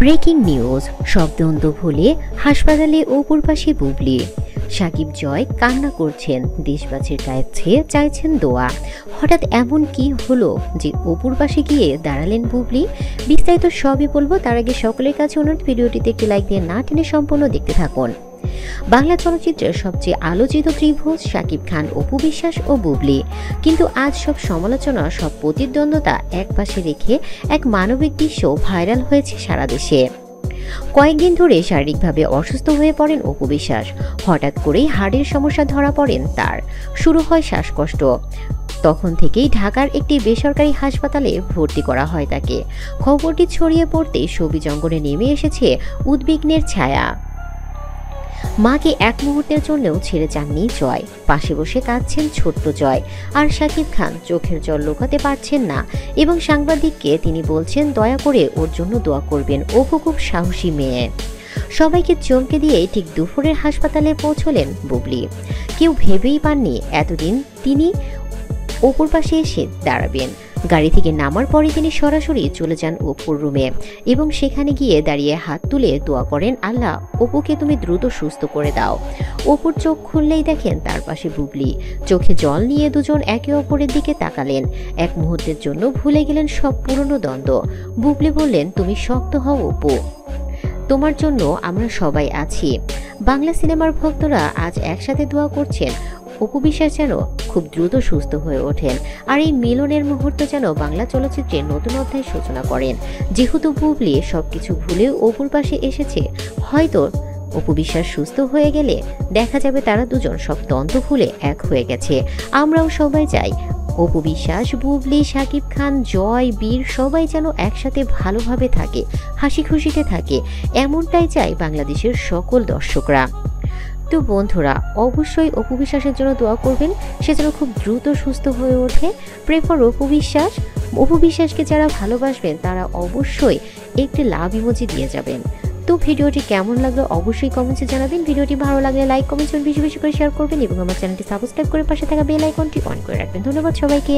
Breaking news, শব্দন্ত ভুলে হাসপাতালে অপুর পাশে বুবলি। সাকিব জয় কান্না করছেন, দেশবাসীর কাছে চাইছেন দোয়া। হঠাৎ এমন কি হলো যে অপুর পাশে গিয়ে দাঁড়ালেন বুবলি? বিস্তারিত সবই বলবো, তার আগে সকলের কাছে অনুরোধ, ভিডিওটিতে একটি লাইক দিয়ে না টেনে সম্পূর্ণ দেখতে থাকুন। বাংলা চলচ্চিত্রের সবচেয়ে আলোচিত ত্রিভুজ সাকিব খান, অপু বিশ্বাস ও বুবলি। কিন্তু আজ সব সমালোচনা, সব প্রতিদ্বন্দ্বিতা একপাশে রেখে এক মানবিক দৃশ্য ভাইরাল হয়েছে সারা দেশে। কয়েকদিন ধরে শারীরিকভাবে অসুস্থ হয়ে পড়েন অপু বিশ্বাস। হঠাৎ করেই হার্টের সমস্যা ধরা পড়েন তার, শুরু হয় শ্বাসকষ্ট। তখন থেকেই ঢাকার একটি বেসরকারি হাসপাতালে ভর্তি করা হয় তাকে। খবরটি ছড়িয়ে পড়তেই ছবি জঙ্গলে নেমে এসেছে উদ্বিগ্নের ছায়া। মাকে এক মুহূর্তের জন্যও ছেড়ে যাননি জয়। পাশে বসে কাঁদছেন ছোট্ট জয়। আর সাকিব খান চোখের জল লুকাতে পারছেন না এবং সাংবাদিককে তিনি বলছেন দয়া করে ওর জন্য দোয়া করবেন, অপু খুব সাহসী মেয়ে। সবাইকে চমকে দিয়ে ঠিক দুপুরের হাসপাতালে পৌঁছলেন বুবলি। কেউ ভেবেই পাননি এতদিন তিনি অপুর পাশে এসে দাঁড়াবেন। গাড়ি থেকে নামার পরে তিনি সরাসরি চলে যান অপুর রুমে এবং সেখানে গিয়ে দাঁড়িয়ে হাত তুলে দোয়া করেন, আল্লাহ অপুকে তুমি দ্রুত সুস্থ করে দাও। অপুর চোখ খুললেই দেখেন তার পাশে বুবলি। চোখে জল নিয়ে দুজন একে অপরের দিকে তাকালেন। এক মুহূর্তের জন্য ভুলে গেলেন সব পুরনো দ্বন্দ্ব। বুবলি বললেন, তুমি শক্ত হও অপু, তোমার জন্য আমরা সবাই আছি। বাংলা সিনেমার ভক্তরা আজ একসাথে দোয়া করছেন অপু বিশ্বাস যেন খুব দ্রুত সুস্থ হয়ে ওঠেন। আর এই মিলনের মুহূর্ত যেন বাংলা চলচ্চিত্রের নতুন অধ্যায় সূচনা করেন। যেহেতু বুবলি সবকিছু ভুলেও অপুর পাশে এসেছে, হয়তো অপু বিশ্বাস সুস্থ হয়ে গেলে দেখা যাবে তারা দুজন সব দ্বন্দ্ব ভুলে এক হয়ে গেছে। আমরাও সবাই চাই অপু বিশ্বাস, বুবলি, সাকিব খান, জয়, বীর সবাই যেন একসাথে ভালোভাবে থাকে, হাসি খুশিতে থাকে। এমনটাই চাই বাংলাদেশের সকল দর্শকরা। তো বন্ধুরা, অবশ্যই অপু বিশ্বাসের জন্য দোয়া করবেন, সে যেন খুব দ্রুত সুস্থ হয়ে ওঠে। Pray for Apu Biswas. অপু বিশ্বাসকে যারা ভালোবাসবেন তারা অবশ্যই একটি লাভ ইমোজি দিয়ে যাবেন। তো ভিডিওটি কেমন লাগলো অবশ্যই কমেন্টে জানাবেন। ভিডিওটি ভালো লাগলে লাইক, কমেন্ট, বেশি বেশি করে শেয়ার করবেন এবং আমার চ্যানেলটি সাবস্ক্রাইব করে পাশে থাকা বেল আইকনটি অন করে রাখবেন। ধন্যবাদ সবাইকে।